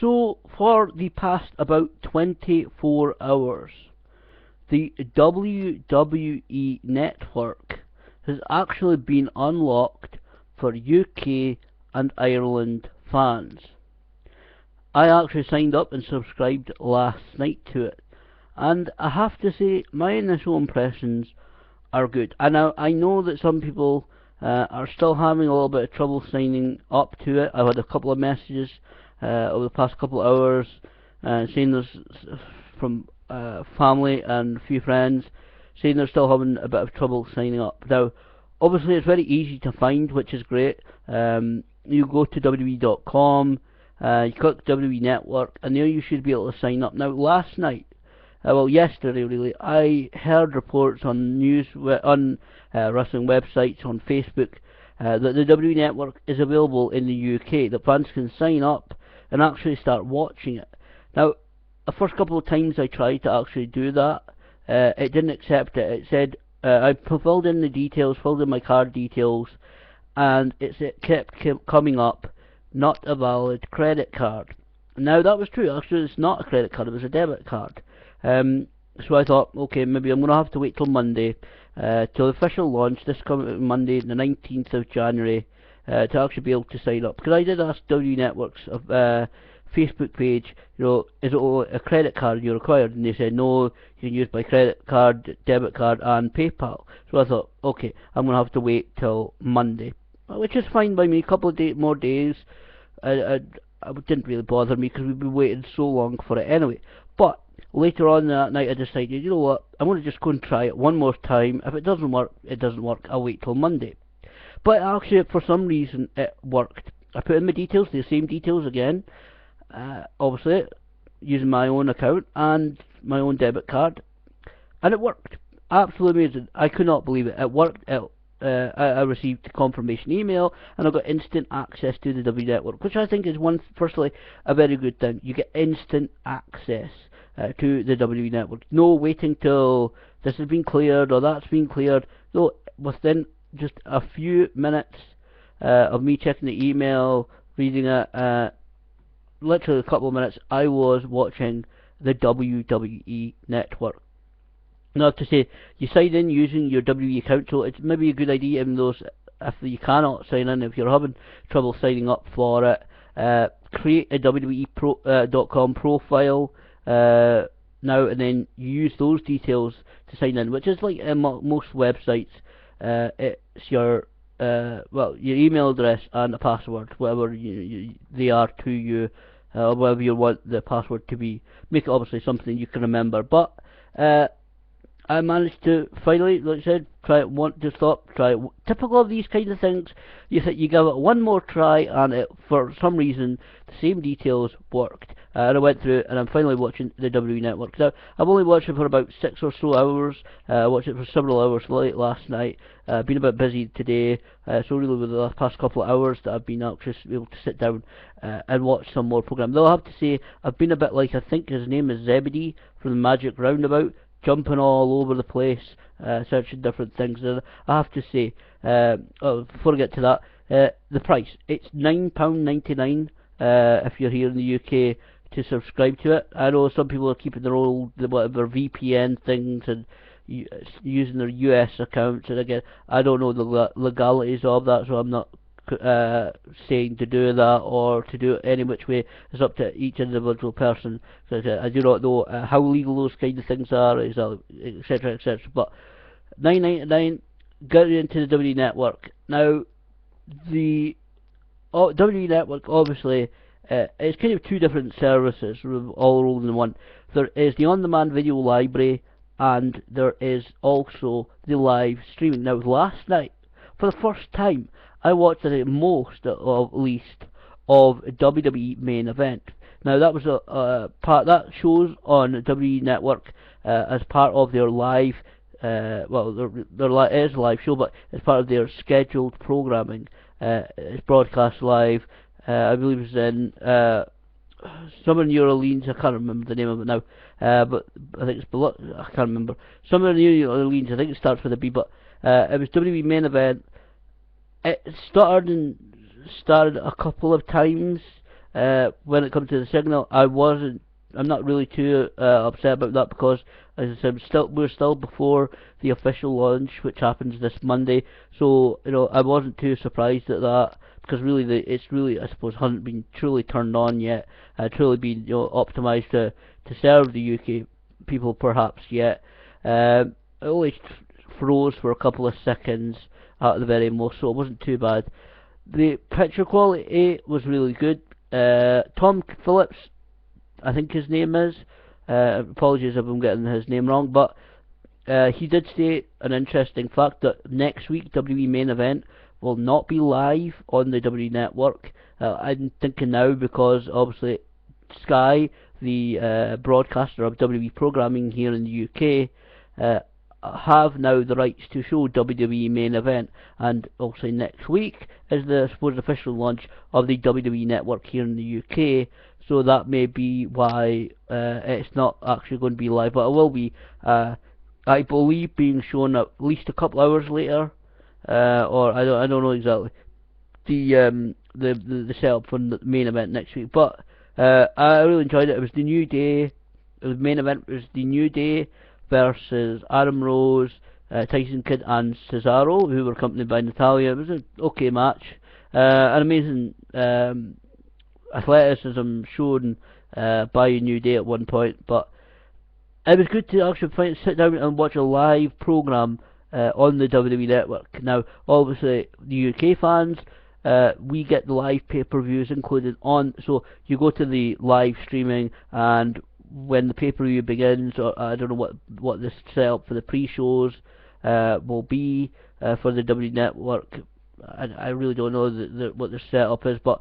So, for the past about 24 hours, the WWE Network has actually been unlocked for UK and Ireland fans. I actually signed up and subscribed last night to it, and I have to say my initial impressions are good. And I know that some people are still having a little bit of trouble signing up to it. I've had a couple of messages over the past couple of hours saying there's from family and a few friends saying they're still having a bit of trouble signing up. Now, obviously, it's very easy to find, which is great. You go to WWE.com, you click WWE Network, and there you should be able to sign up. Now, last night, well, yesterday really, I heard reports on wrestling websites, on Facebook, that the WWE Network is available in the UK, that fans can sign up and actually start watching it. Now, the first couple of times I tried to actually do that, it didn't accept it. It said, I filled in the details, filled in my card details, and it kept coming up, not a valid credit card. Now, that was true. Actually, it's not a credit card, it was a debit card. So I thought, okay, maybe I'm going to have to wait till Monday, till the official launch, this coming Monday, the 19th of January, to actually be able to sign up. Because I did ask W Network's Facebook page, is it a credit card you're required? And they said, no, you can use my credit card, debit card, and PayPal. So I thought, okay, I'm going to have to wait till Monday, which is fine by me. A couple of more days, it didn't really bother me because we've been waiting so long for it anyway. But later on that night I decided, you know what, I'm going to just go and try it one more time. If it doesn't work, it doesn't work. I'll wait till Monday. But actually, for some reason, it worked. I put in my details, the same details again, obviously, using my own account and my own debit card, and it worked. Absolutely amazing. I could not believe it. It worked. I received a confirmation email, and I got instant access to the W Network, which I think is firstly, a very good thing. You get instant access to the W Network. No waiting till this has been cleared or that's been cleared. No, within just a few minutes of me checking the email, reading it, literally a couple of minutes, I was watching the WWE Network. Now, to say, you sign in using your WWE account, so it's maybe a good idea, even though if you cannot sign in, if you're having trouble signing up for it, create a WWE.com profile now, and then use those details to sign in, which is like most websites. It's your your email address and a password, whatever they are to you, or whatever you want the password to be. Make it obviously something you can remember. But I managed to finally, like I said, try it. Typical of these kind of things, you give it one more try, and for some reason the same details worked. And I went through, and I'm finally watching the WWE Network. Now, I've only watched it for about 6 or so hours. I watched it for several hours late last night. Been a bit busy today, so really with the past couple of hours that I've been actually able to sit down and watch some more programmes. Though I have to say, I've been a bit like, I think his name is Zebedee from the Magic Roundabout, jumping all over the place, searching different things. And I have to say, before I get to that, the price, it's £9.99 if you're here in the UK to subscribe to it. I know some people are keeping their old whatever VPN things and using their US accounts, and again, I don't know the legalities of that, so I'm not saying to do that or to do it any which way. It's up to each individual person. I do not know how legal those kind of things are, etc, etc. But £9.99, get into the W Network. Now, the W Network obviously it's kind of two different services all rolled in one. There is the on-demand video library, and there is also the live streaming. Now, last night, for the first time, I watched at least of WWE main event. Now, that was a part that shows on WWE Network as part of their live. It is a live show, but it's part of their scheduled programming. It's broadcast live. I believe it's in Summer in New Orleans. I can't remember the name of it now, but I think it's I can't remember. Summer in New Orleans. I think it starts with a B, but it was WWE main event. It started a couple of times when it comes to the signal, I'm not really too upset about that because, as I said, we're still before the official launch, which happens this Monday. So I wasn't too surprised at that because really, it's really, I suppose, hasn't been truly turned on yet, truly been optimized to serve the UK people perhaps yet. It only froze for a couple of seconds at the very most, so it wasn't too bad. The picture quality was really good. Tom Phillips, I think his name is. Apologies if I'm getting his name wrong, but he did state an interesting fact that next week WWE Main Event will not be live on the WWE Network. I'm thinking now because obviously Sky, the broadcaster of WWE programming here in the UK, have now the rights to show WWE Main Event, and also next week is the supposed official launch of the WWE Network here in the UK. So that may be why it's not actually going to be live, but it will be, I believe, being shown at least a couple hours later, or I don't know exactly the setup for the main event next week. But I really enjoyed it. It was the New Day. The main event was the New Day versus Adam Rose, Tyson Kidd, and Cesaro, who were accompanied by Natalya. It was an okay match. An amazing athleticism shown by a New Day at one point, but it was good to actually sit down and watch a live program on the WWE Network. Now, obviously, the UK fans, we get the live pay-per-views included on, so you go to the live streaming, and when the pay-per-view begins, or I don't know what the setup for the pre-shows will be for the WWE Network. I really don't know what the setup is, but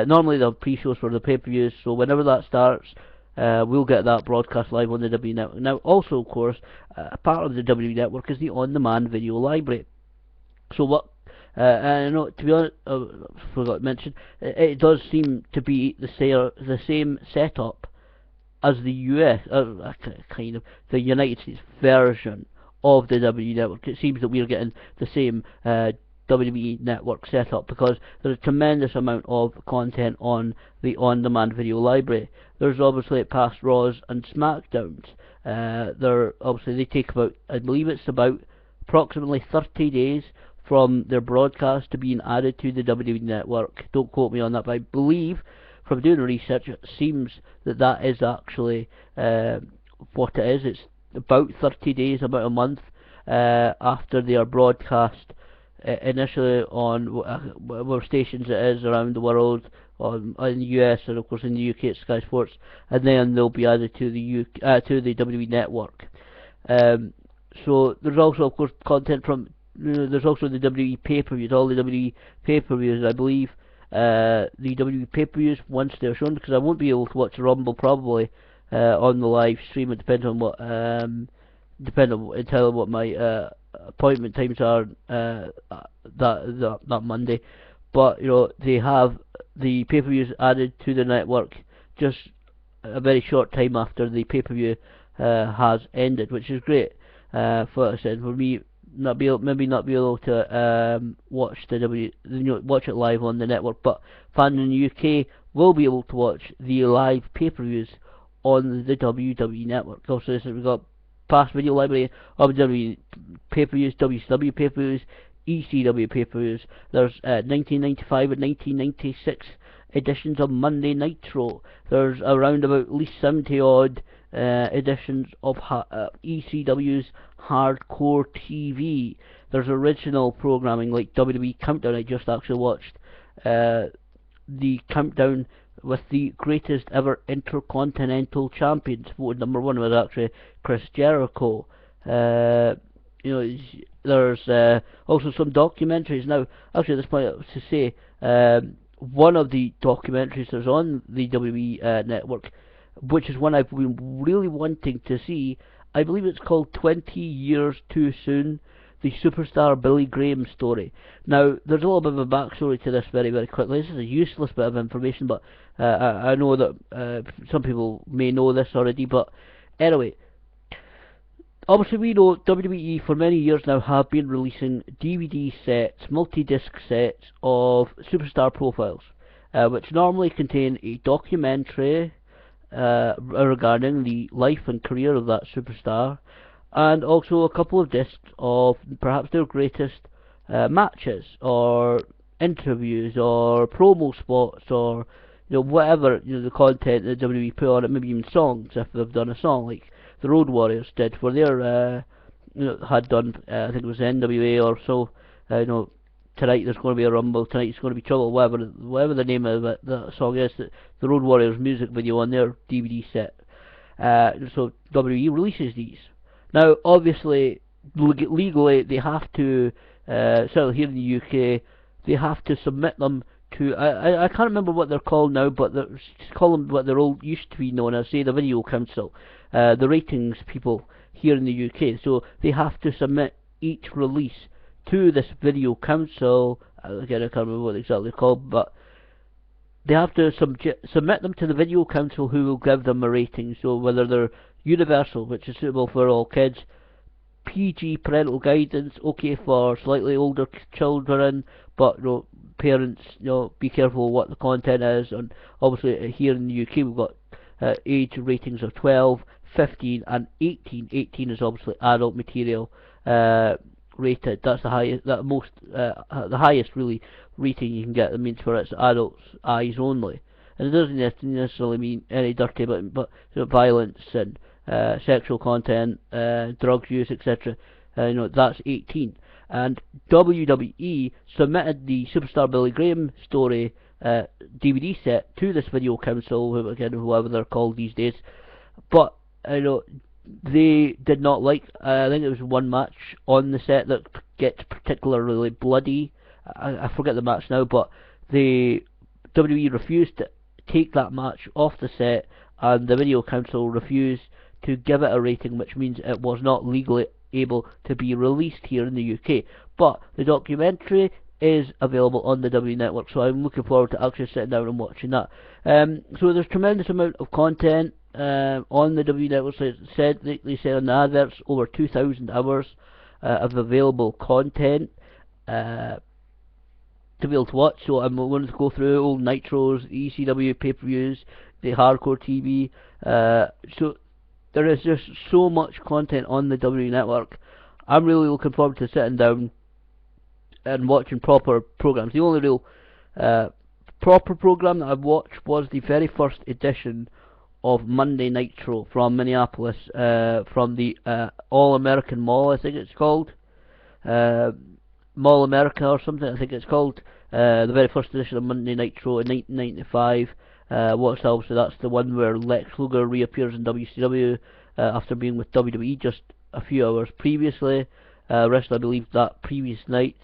normally they'll have pre-shows for the pay-per-views, so whenever that starts, we'll get that broadcast live on the WWE Network. Now, also, of course, part of the WWE Network is the on-demand video library. So what, I know, to be honest, I forgot to mention, it does seem to be the same setup as the US, kind of, the United States version of the WWE Network. It seems that we're getting the same WWE Network setup because there's a tremendous amount of content on the on-demand video library. There's obviously past Raws and SmackDowns. They take about, I believe it's about approximately 30 days from their broadcast to being added to the WWE Network. Don't quote me on that, but I believe from doing research it seems that is actually what it is. It's about 30 days, about a month after they are broadcast initially on whatever stations it is around the world, in the US, and of course in the UK it's Sky Sports, and then they'll be added to the WWE Network. So there's also, of course, content from there's also the WWE pay-per-views, all the WWE pay-per-views, I believe. The WWE pay-per-views, once they're shown, because I won't be able to watch Rumble probably on the live stream. It depends on what entirely what my appointment times are that Monday. But they have the pay-per-views added to the network just a very short time after the pay-per-view has ended, which is great. For I said, for me, maybe not be able to watch watch it live on the network, but fans in the UK will be able to watch the live pay-per-views on the WWE Network. Also, we've got past video library of WWE pay-per-views, WCW pay-per-views, ECW pay-per-views. There's 1995 and 1996 editions of Monday Nitro. There's around about at least 70 odd editions of ECW's Hardcore TV. There's original programming like WWE Countdown. I just actually watched the countdown with the greatest ever Intercontinental Champions. Voted number one was actually Chris Jericho. There's also some documentaries. Now, actually, at this point, to say, one of the documentaries that's on the WWE network, which is one I've been really wanting to see, I believe it's called 20 Years Too Soon, the superstar Billy Graham story. Now, there's a little bit of a backstory to this very, very quickly. This is a useless bit of information, but I know that some people may know this already, but anyway, obviously we know WWE for many years now have been releasing DVD sets, multi-disc sets of superstar profiles. which normally contain a documentary regarding the life and career of that superstar, and also a couple of discs of perhaps their greatest matches, or interviews, or promo spots, or whatever the content that WWE put on it, maybe even songs if they've done a song like the Road Warriors did for their had done I think it was NWA or so. Tonight there's going to be a Rumble, tonight's going to be Trouble, whatever the name of it, the song is, the Road Warriors music video on their DVD set. So WWE releases these. Now, obviously, legally, they have to, certainly here in the UK, they have to submit them to, I can't remember what they're called now, but just call them what they're all used to be known as, say, the Video Council, the ratings people here in the UK. So they have to submit each release to this Video Council. Again, I can't remember what it's exactly called, but they have to submit them to the Video Council, who will give them a rating. So whether they're universal, which is suitable for all kids, PG parental guidance, okay for slightly older children, but parents, be careful what the content is. And obviously here in the UK we've got age ratings of 12, 15 and 18. 18 is obviously adult material rated. That's the highest, the highest really rating you can get. That means for its adults' eyes only, and it doesn't necessarily mean any dirty, but violence and sexual content, drug use, etc. That's 18. And WWE submitted the Superstar Billy Graham story DVD set to this Video Council, whoever they're called these days, but they did not like, I think it was one match on the set that gets particularly bloody. I forget the match now, but the WWE refused to take that match off the set, and the Video Council refused to give it a rating, which means it was not legally able to be released here in the UK. But the documentary is available on the W Network, so I'm looking forward to actually sitting down and watching that. So there's tremendous amount of content on the W Network. So they said on the adverts over 2,000 hours of available content to be able to watch. So I'm going to go through old Nitros, ECW pay-per-views, the Hardcore TV. So there is just so much content on the W Network. I'm really looking forward to sitting down and watching proper programs. The only real proper program that I've watched was the very first edition of Monday Nitro from Minneapolis, from the All American Mall, I think it's called, Mall America or something, I think it's called. The very first edition of Monday Nitro in 1995. Obviously that's the one where Lex Luger reappears in WCW after being with WWE just a few hours previously. Wrestled, I believe, that previous night,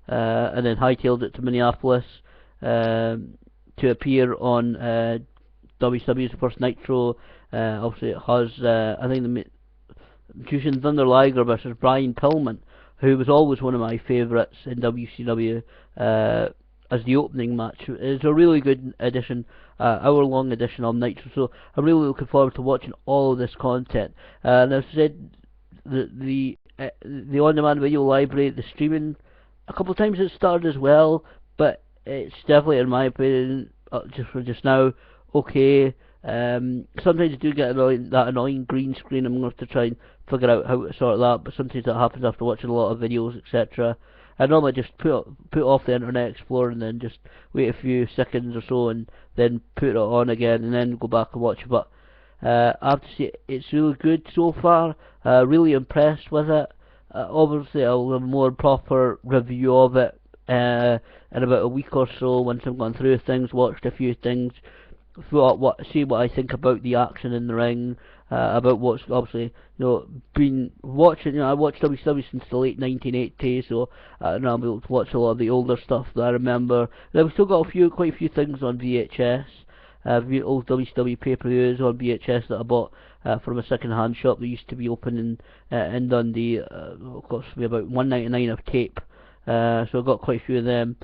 and then hightailed it to Minneapolis to appear on WCW's first Nitro. Obviously it has, I think, the Jushin Thunder Liger versus Brian Pillman, who was always one of my favourites in WCW, as the opening match. It's a really good edition, hour-long edition of Nitro, so I'm really looking forward to watching all of this content. And as I said, the on-demand video library, the streaming, a couple of times it started as well, but it's definitely, in my opinion, just now, okay. Sometimes you do get that annoying green screen. I'm going to have to try and figure out how to sort that, but sometimes that happens after watching a lot of videos, etc. I normally just put off the Internet Explorer and then just wait a few seconds or so and then put it on again and then go back and watch it. But I have to say, it's really good so far. Really impressed with it. Obviously I'll have a more proper review of it in about a week or so, once I've gone through things, watched a few things, see what I think about the action in the ring, about what's obviously been watching. I watched WCW since the late 1980s, so now I'm able to watch a lot of the older stuff that I remember. And I've still got quite a few things on VHS, old WCW pay-per-views on VHS that I bought from a second-hand shop that used to be open in Dundee. It cost me about $1.99 of tape, so I got quite a few of them.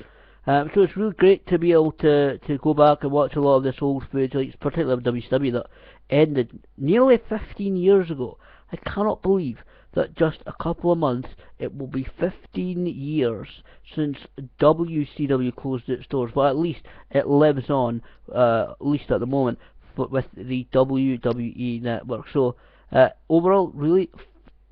So it's really great to be able to go back and watch a lot of this old footage, like particularly of WCW that ended nearly 15 years ago. I cannot believe that just a couple of months it will be 15 years since WCW closed its doors. But at least it lives on, at least at the moment, with the WWE Network. So overall, really,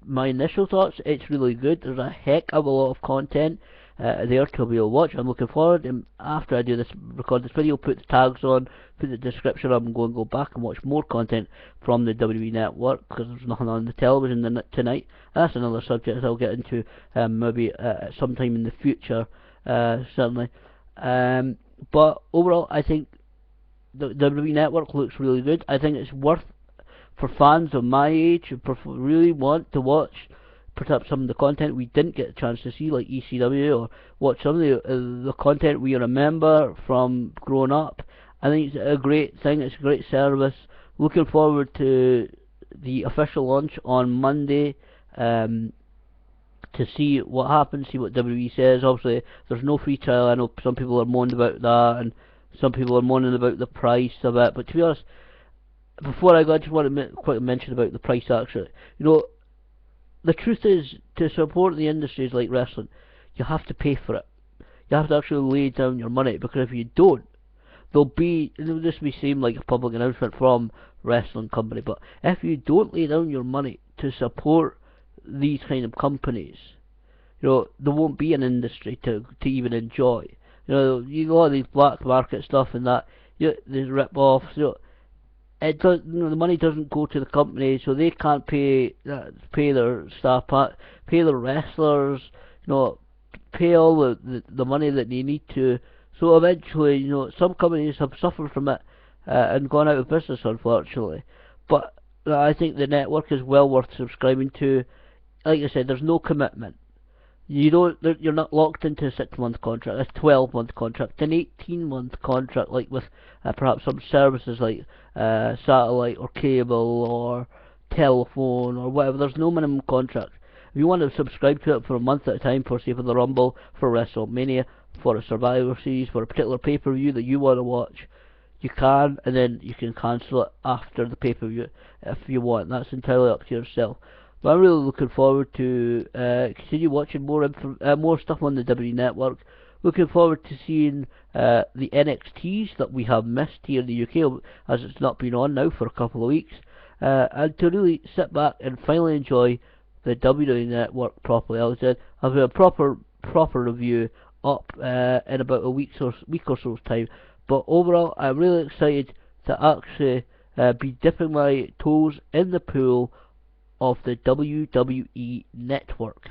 my initial thoughts, it's really good. There's a heck of a lot of content there to be able to watch. I'm looking forward, and after I do this, record this video, put the tags on, put the description up, I'm going to go back and watch more content from the WWE Network, because there's nothing on the television tonight. That's another subject I'll get into maybe sometime in the future, certainly. But overall, I think the WWE Network looks really good. I think it's worth, for fans of my age who really want to watch perhaps some of the content we didn't get a chance to see, like ECW, or watch some of the content we remember from growing up. I think it's a great thing, it's a great service. Looking forward to the official launch on Monday, to see what happens, see what WWE says. Obviously, there's no free trial. I know some people are moaning about that, and some people are moaning about the price of it, but to be honest, before I go, I just want to quickly mention about the price actually. You know, the truth is, to support the industries like wrestling, you have to pay for it. You have to actually lay down your money, because if you don't, this may seem like a public announcement from wrestling company, but if you don't lay down your money to support these kind of companies, you know, there won't be an industry to even enjoy. You know, you got all these black market stuff and that, these rip-offs, you know, it does, you know, the money doesn't go to the company, so they can't pay their staff, pay their wrestlers, you know, pay all the money that they need to. So eventually, you know, some companies have suffered from it and gone out of business, unfortunately. But I think the network is well worth subscribing to. Like I said, there's no commitment. You're not locked into a 6-month contract, a 12-month contract, an 18-month contract, like with perhaps some services like satellite or cable or telephone or whatever. There's no minimum contract. If you want to subscribe to it for a month at a time, for say for the Rumble, for WrestleMania, for a Survivor Series, for a particular pay-per-view that you want to watch, you can, and then you can cancel it after the pay-per-view if you want. That's entirely up to yourself. But I'm really looking forward to continue watching more stuff on the WWE Network. Looking forward to seeing the NXTs that we have missed here in the UK, as it's not been on now for a couple of weeks, and to really sit back and finally enjoy the WWE Network properly. As I said, I'll have a proper review up in about a week or so's time. But overall, I'm really excited to actually be dipping my toes in the pool of the WWE Network.